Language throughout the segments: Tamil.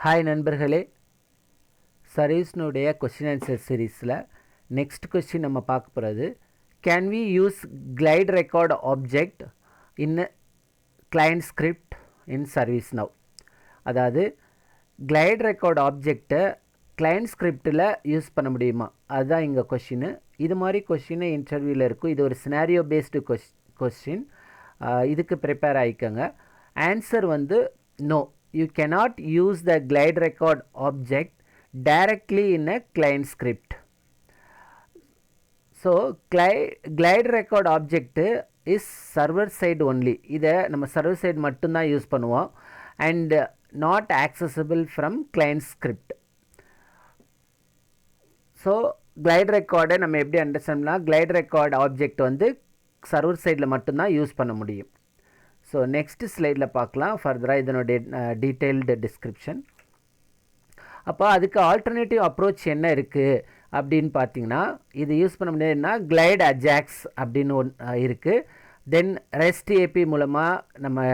ஹாய் நண்பர்களே, சர்வீஸ்னுடைய கொஸ்டின் ஆன்சர் சீரீஸில் நெக்ஸ்ட் கொஸ்டின் நம்ம பார்க்க போகிறது, can we use glide record object in client script in ServiceNow. அதாவது கிளைட் ரெக்கார்ட் ஆப்ஜெக்டை கிளைண்ட் ஸ்கிரிப்டில் யூஸ் பண்ண முடியுமா, அதுதான் இங்கே கொஸ்டின். இது மாதிரி கொஸ்டின் இன்டர்வியூவில் இருக்கும். இது ஒரு சினாரியோ பேஸ்டு கொஸ்டின். இதுக்கு ப்ரிப்பேர் ஆகிக்கோங்க. ஆன்சர் வந்து no, you cannot use the glide record object directly in a client script. So glide record object is server side only. இதை நம்ம server side மட்டும்தான் யூஸ் பண்ணுவோம் and not accessible from client script. So glide record நம்ம எப்படி அண்டர்ஸ்டாண்ட்னா, glide record object வந்து server sideல மட்டும்தான் யூஸ் பண்ண முடியும். ஸோ நெக்ஸ்ட் ஸ்லைடில் பார்க்கலாம் ஃபர்தராக இதனுடைய டீட்டெயில்டு டிஸ்கிரிப்ஷன். அப்போ அதுக்கு ஆல்டர்னேட்டிவ் அப்ரோச் என்ன இருக்குது அப்படின்னு பார்த்தீங்கன்னா, இது யூஸ் பண்ண முடியாதுன்னா கிளைட் அஜாக்ஸ் அப்படின்னு ஒன்று இருக்குது. தென் ரெஸ்ட் ஏபி மூலமாக நம்ம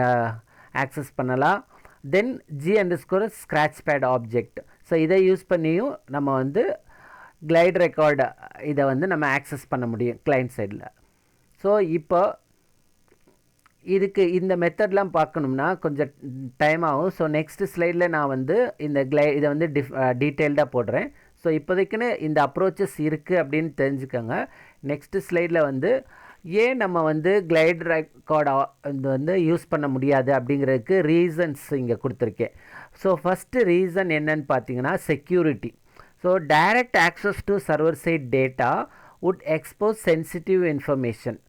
ஆக்சஸ் பண்ணலாம். தென் G_ஸ்க்ராட்ச் பேட் ஆப்ஜெக்ட். ஸோ இதை யூஸ் பண்ணியும் நம்ம வந்து கிளைட் ரெக்கார்டு இதை வந்து நம்ம ஆக்சஸ் பண்ண முடியும் கிளைண்ட் சைடில். ஸோ இப்போ இதுக்கு இந்த மெத்தட்லாம் பார்க்கணும்னா கொஞ்சம் டைம் ஆகும். ஸோ நெக்ஸ்ட் ஸ்லைடில் நான் வந்து இந்த இதை வந்து டீட்டெயில்டாக போடுறேன். ஸோ இப்போதைக்குன்னு இந்த அப்ரோச்சஸ் இருக்குது அப்படின்னு தெரிஞ்சுக்கோங்க. நெக்ஸ்ட் ஸ்லைடில் வந்து ஏன் நம்ம வந்து கிளைட் ரெக்கார்ட் வந்து யூஸ் பண்ண முடியாது அப்படிங்கிறதுக்கு ரீசன்ஸ் இங்கே கொடுத்துருக்கேன். ஸோ ஃபஸ்ட்டு ரீசன் என்னன்னு பார்த்தீங்கன்னா security. So direct access to server side data would expose sensitive information.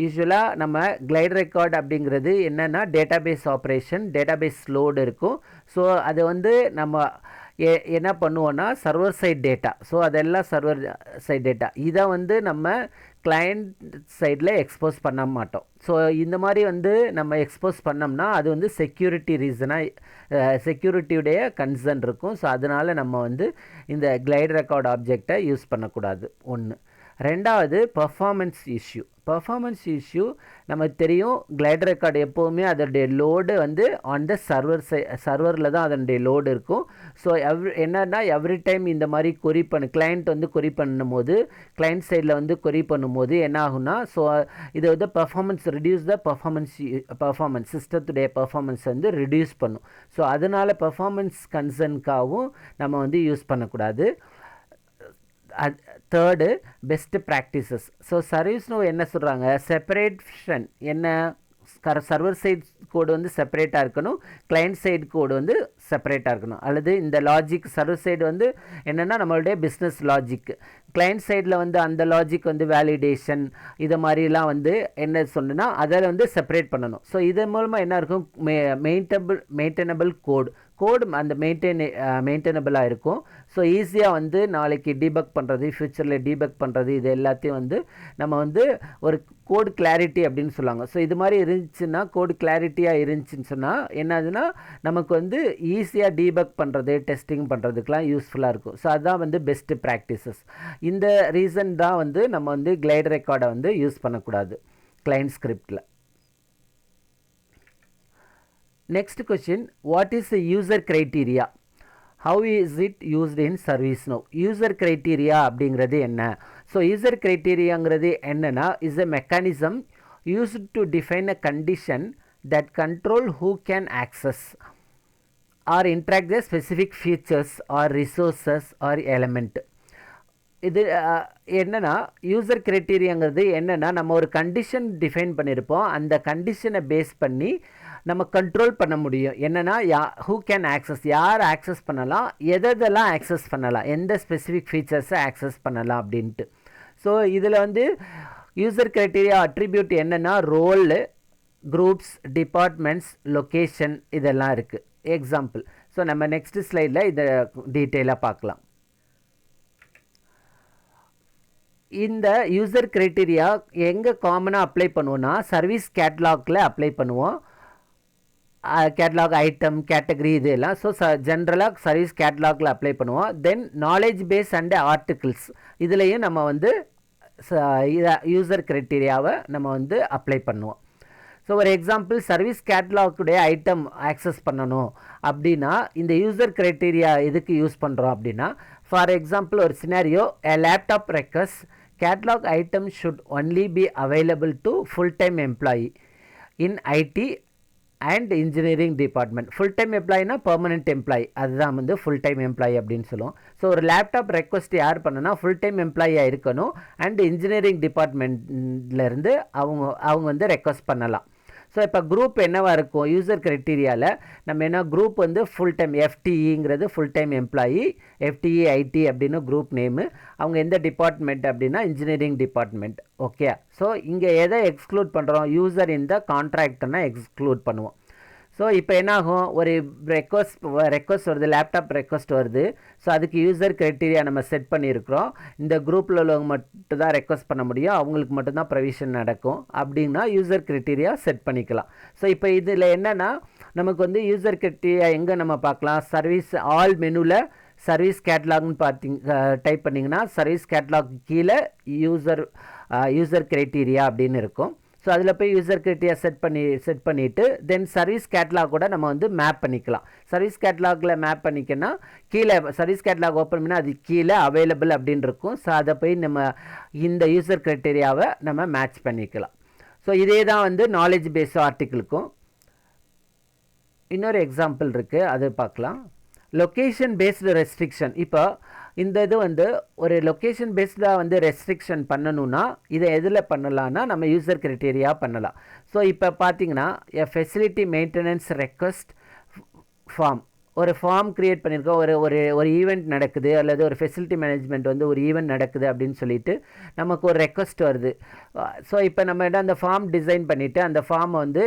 யூஸ்வலாக நம்ம கிளைட் ரெக்கார்ட் அப்படிங்கிறது என்னென்னா டேட்டாபேஸ் ஆப்ரேஷன், டேட்டாபேஸ் லோடு இருக்கும். ஸோ அது வந்து நம்ம என்ன பண்ணுவோன்னா சர்வர் சைட் டேட்டா. ஸோ அதெல்லாம் சர்வர் சைட் டேட்டா இதை வந்து நம்ம கிளைண்ட் சைடில் எக்ஸ்போஸ் பண்ண மாட்டோம். ஸோ இந்த மாதிரி வந்து நம்ம எக்ஸ்போஸ் பண்ணோம்னா அது வந்து செக்யூரிட்டி ரீசனாக செக்யூரிட்டியுடைய கன்சர்ன் இருக்கும். ஸோ அதனால் நம்ம வந்து இந்த கிளைட் ரெக்கார்ட் ஆப்ஜெக்டை யூஸ் பண்ணக்கூடாது. ஒன்று. ரெண்டாவது பர்ஃபார்மன்ஸ் இஷ்யூ. நமக்கு தெரியும் கிளைட் ரெக்கார்டு எப்போவுமே அதனுடைய லோடு வந்து ஆன் த சர்வரில் தான் அதனுடைய லோடு இருக்கும். ஸோ என்னன்னா எவ்ரி டைம் இந்த மாதிரி கிளைண்ட் வந்து கொரி பண்ணும்போது, கிளைண்ட் சைடில் வந்து கொரி பண்ணும்போது என்ன ஆகும்னா, ஸோ இது வந்து ரெடியூஸ் த பர்ஃபார்மன்ஸ் சிஸ்டத்துடைய பர்ஃபார்மன்ஸ் வந்து ரெடியூஸ் பண்ணும். ஸோ அதனால் பர்ஃபார்மன்ஸ் கன்சர்னுக்காகவும் நம்ம வந்து யூஸ் பண்ணக்கூடாது. Third best practices. ஸோ சர்வீஸ்னோ என்ன சொல்கிறாங்க, செப்பரேஷன் என்ன, சர்வர் சைட் கோடு வந்து செப்பரேட்டாக இருக்கணும், கிளைண்ட் சைடு கோடு வந்து செப்பரேட்டாக இருக்கணும். அல்லது இந்த லாஜிக் சர்வர் சைடு வந்து என்னென்னா நம்மளுடைய பிஸ்னஸ் லாஜிக், கிளைண்ட் சைடில் வந்து அந்த லாஜிக் வந்து வேலிடேஷன் இது மாதிரிலாம் வந்து என்ன சொன்னால் அதில் வந்து செப்பரேட் பண்ணணும். ஸோ இதன் மூலமாக என்ன இருக்கும், மெயின்டெனபிள் கோடு அந்த மெயின்டெனபிளாக இருக்கும். ஸோ ஈஸியாக வந்து நாளைக்கு டீபக் பண்ணுறது, ஃப்யூச்சரில் டீபக் பண்ணுறது, இது எல்லாத்தையும் வந்து நம்ம வந்து ஒரு கோடு கிளாரிட்டி அப்படின்னு சொல்லுவாங்க. ஸோ இது மாதிரி இருந்துச்சுன்னா, கோடு கிளாரிட்டியாக இருந்துச்சுன்னு சொன்னால் என்னதுன்னா நமக்கு வந்து ஈஸியாக டீபக் பண்ணுறது, டெஸ்டிங் பண்ணுறதுக்கெலாம் யூஸ்ஃபுல்லாக இருக்கும். ஸோ அதுதான் வந்து பெஸ்ட்டு ப்ராக்டிசஸ். இந்த ரீசன் தான் வந்து நம்ம வந்து கிளைட் ரெக்கார்டை வந்து யூஸ் பண்ணக்கூடாது client ஸ்கிரிப்டில். Next question, what is the user criteria? How is it used in ServiceNow? User criteria அப்படிங்கிறது என்ன? ஸோ யூசர் க்ரைட்டீரியாங்கிறது என்னென்னா is a mechanism used to define a condition that control who can access or interact with specific features or resources or element. இது என்னென்னா யூசர் க்ரைட்டீரியாங்கிறது என்னென்னா நம்ம ஒரு கண்டிஷன் டிஃபைன் பண்ணியிருப்போம், அந்த கண்டிஷனை பேஸ் பண்ணி நம்ம கண்ட்ரோல் பண்ண முடியும். என்னென்னா ஹூ கேன் ஆக்சஸ், யார் ஆக்சஸ் பண்ணலாம், எதெல்லாம் ஆக்சஸ் பண்ணலாம், எந்த ஸ்பெசிஃபிக் ஃபீச்சர்ஸை ஆக்சஸ் பண்ணலாம் அப்படின்ட்டு. ஸோ இதில் வந்து யூசர் க்ரைட்டீரியா அட்ரிபியூட் என்னென்னா ரோலு, குரூப்ஸ், டிபார்ட்மெண்ட்ஸ், லொக்கேஷன் இதெல்லாம் இருக்குது. எக்ஸாம்பிள். ஸோ நம்ம நெக்ஸ்ட் ஸ்லைடில் இதை டீட்டெயிலாக பார்க்கலாம். இந்த யூசர் க்ரைட்டீரியா எங்கே காமனாக அப்ளை பண்ணுவோன்னா சர்வீஸ் கேட்லாகில் அப்ளை பண்ணுவோம். கேட்லாக் ஐட்டம் கேட்டகரி இதெல்லாம். ஸோ ஜென்ரலாக சர்வீஸ் கேட்லாகில் அப்ளை பண்ணுவோம். தென் நாலேஜ் பேஸ் அண்ட் ஆர்டிகிள்ஸ் இதுலேயும் நம்ம வந்து யூசர் க்ரைட்டீரியாவை நம்ம வந்து அப்ளை பண்ணுவோம். ஸோ ஒரு எக்ஸாம்பிள் சர்வீஸ் கேட்லாக்குடைய ஐட்டம் ஆக்சஸ் பண்ணணும் அப்படின்னா இந்த யூசர் க்ரைட்டீரியா எதுக்கு யூஸ் பண்ணுறோம் அப்படின்னா, ஃபார் எக்ஸாம்பிள் ஒரு scenario, a laptop request catalog item should only be available to full-time employee in IT and engineering department. Full time எம்ப்ளாயினா பெர்மனெண்ட் எம்ப்ளாயி, அதுதான் வந்து ஃபுல் டைம் எம்ப்ளாயி அப்படின்னு சொல்லுவோம். ஸோ ஒரு லேப்டாப் ரெக்வஸ்ட் யார் பண்ணனா ஃபுல் டைம் எம்ப்ளாயியாக இருக்கணும் அண்ட் இன்ஜினியரிங் டிபார்ட்மெண்ட்லேருந்து அவங்க வந்து ரெக்வஸ்ட் பண்ணலாம். ஸோ இப்போ குரூப் என்னவாக இருக்கும் யூசர் க்ரைட்டீரியாவில் நம்ம என்ன குரூப் வந்து ஃபுல் டைம் எஃப்டிஇங்கிறது full time employee, FTE ID அப்படின்னு குரூப் நேமு, அவங்க எந்த டிபார்ட்மெண்ட் அப்படின்னா இன்ஜினியரிங் டிபார்ட்மெண்ட். ஓகே, ஸோ இங்கே எதை எக்ஸ்க்ளூட் பண்ணுறோம், யூசர் இந்த கான்ட்ராக்ட்னா எக்ஸ்க்ளூட் பண்ணுவோம். ஸோ இப்போ என்னாகும், ஒரு ரெக்வஸ்ட் வருது, லேப்டாப் ரெக்வஸ்ட் வருது. ஸோ அதுக்கு யூசர் க்ரைட்டீரியா நம்ம செட் பண்ணியிருக்கிறோம். இந்த குரூப்பில் உள்ளவங்க மட்டும் தான் ரெக்வஸ்ட் பண்ண முடியும், அவங்களுக்கு மட்டும்தான் ப்ரொவிஷன் நடக்கும் அப்படின்னா யூசர் க்ரைட்டீரியா செட் பண்ணிக்கலாம். ஸோ இப்போ இதில் என்னென்னா நமக்கு வந்து யூசர் க்ரைட்டீரியா எங்கே நம்ம பார்க்கலாம், சர்வீஸ் ஆல் மெனுவில் சர்வீஸ் கேட்லாக்னு டைப் பண்ணிங்கன்னா சர்வீஸ் கேட்லாக் கீழே யூசர் க்ரைட்டீரியா அப்படின்னு இருக்கும். ஸோ அதில் போய் யூசர் க்ரைட்டீரியா செட் பண்ணிவிட்டு தென் சர்வீஸ் கேட்லாக் கூட நம்ம வந்து மேப் பண்ணிக்கலாம். சர்வீஸ் கேட்லாகில் மேப் பண்ணிக்கன்னா கீழே சர்வீஸ் கேட்லாக் ஓப்பன் பண்ணால் அது கீழே அவைலபிள் அப்படின்னு இருக்கும். ஸோ அதை போய் நம்ம இந்த யூசர் க்ரைட்டீரியாவை நம்ம மேட்ச் பண்ணிக்கலாம். ஸோ இதே தான் வந்து நாலேஜ் பேஸ் ஆர்டிக்கிளுக்கும். இன்னொரு எக்ஸாம்பிள் இருக்குது, அது பார்க்கலாம். Location based restriction. இப்போ இந்த இது வந்து ஒரு லொக்கேஷன் பேஸ்டாக வந்து ரெஸ்ட்ரிக்ஷன் பண்ணணுன்னா இதை எதில் பண்ணலான்னா நம்ம யூசர் க்ரைட்டீரியா பண்ணலாம். ஸோ இப்போ பார்த்தீங்கன்னா ஃபெசிலிட்டி மெயின்டெனன்ஸ் ரெக்வஸ்ட் ஃபார்ம், ஒரு ஃபார்ம் க்ரியேட் பண்ணியிருக்கோம். ஒரு ஈவெண்ட் நடக்குது அல்லது ஒரு ஃபெசிலிட்டி மேனேஜ்மெண்ட் வந்து ஒரு ஈவெண்ட் நடக்குது அப்படின்னு சொல்லிட்டு நமக்கு ஒரு ரெக்வஸ்ட் வருது. ஸோ இப்போ நம்ம அந்த ஃபார்ம் டிசைன் பண்ணிவிட்டு அந்த ஃபார்மை வந்து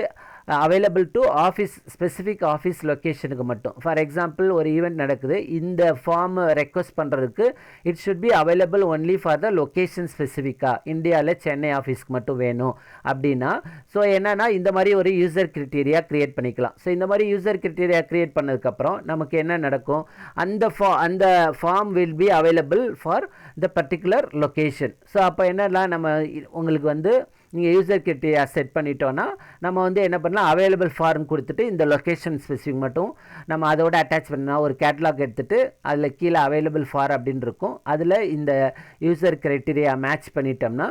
available to office specific office லொக்கேஷனுக்கு மட்டும். ஃபார் எக்ஸாம்பிள் ஒரு ஈவெண்ட் நடக்குது, இந்த ஃபார்ம் ரெக்வஸ்ட் பண்ணுறதுக்கு it should be available only for the location ஸ்பெசிஃபிக்காக இந்தியாவில் சென்னை ஆஃபீஸ்க்கு மட்டும் வேணும் அப்படின்னா ஸோ என்னென்னா இந்த மாதிரி ஒரு யூசர் க்ரைட்டீரியா க்ரியேட் பண்ணிக்கலாம். ஸோ இந்த மாதிரி யூசர் க்ரைட்டீரியா க்ரியேட் பண்ணதுக்கப்புறம் நமக்கு என்ன நடக்கும், அந்த form will be available for the particular location. So அப்போ என்னெல்லாம் நம்ம உங்களுக்கு வந்து நீங்கள் யூசர் க்ரைட்டீரியா செட் பண்ணிட்டோன்னா நம்ம வந்து என்ன பண்ணலாம், அவைலபிள் ஃபார்ம் கொடுத்துட்டு இந்த லொக்கேஷன் ஸ்பெசிஃபிக் மட்டும் நம்ம அதோட அட்டாச் பண்ணால் ஒரு கேட்லாக் எடுத்துகிட்டு அதில் கீழே அவைலபிள் ஃபார் அப்படின்னு இருக்கும். அதில் இந்த யூசர் க்ரைட்டீரியா மேட்ச் பண்ணிட்டோம்னா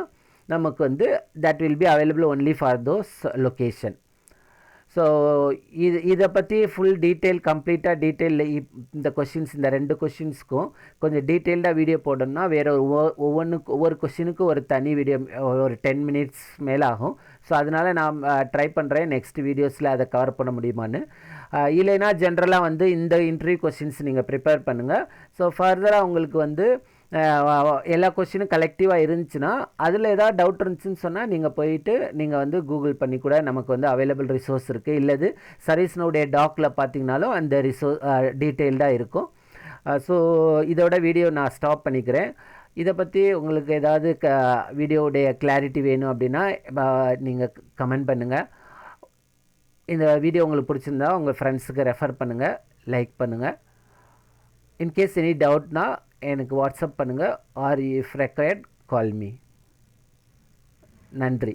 நமக்கு வந்து that will be available only for those location. So இதை பற்றி ஃபுல் கம்ப்ளீட்டாக இந்த கொஷின்ஸ் இந்த 2 கொஷின்ஸ்க்கும் கொஞ்சம் டீட்டெயில்டாக வீடியோ போடணும்னா வேறு ஒவ்வொரு கொஷினுக்கும் ஒரு தனி வீடியோ ஒரு 10 மினிட்ஸ் மேலே ஆகும். ஸோ அதனால் நான் ட்ரை பண்ணுறேன் நெக்ஸ்ட் வீடியோஸில் அதை கவர் பண்ண முடியுமான்னு. இல்லைன்னா ஜென்ரலாக வந்து இந்த இன்டர்வியூ கொஷின்ஸ் நீங்கள் ப்ரிப்பேர் பண்ணுங்கள். ஸோ ஃபர்தராக உங்களுக்கு வந்து எல்லா கொஸ்டினும் கலெக்டிவாக இருந்துச்சுன்னா அதில் ஏதாவது டவுட் இருந்துச்சுன்னு சொன்னால் நீங்கள் போயிட்டு நீங்கள் வந்து கூகுள் பண்ணி கூட நமக்கு வந்து அவைலபிள் ரிசோர்ஸ் இருக்குது. இல்லது சர்வீஸ்னுடைய டாக்கில் பார்த்தீங்கனாலும் அந்த டீட்டெயில்டாக இருக்கும். ஸோ இதோட வீடியோ நான் ஸ்டாப் பண்ணிக்கிறேன். இதை பற்றி உங்களுக்கு ஏதாவது வீடியோவுடைய கிளாரிட்டி வேணும் அப்படின்னா நீங்கள் கமெண்ட் பண்ணுங்கள். இந்த வீடியோ உங்களுக்கு பிடிச்சிருந்தா உங்கள் ஃப்ரெண்ட்ஸுக்கு ரெஃபர் பண்ணுங்கள், லைக் பண்ணுங்கள். இன்கேஸ் எனி டவுட்னா எனக்கு வாட்ஸ்அப் பண்ணுங்கள் or if required call me. நன்றி.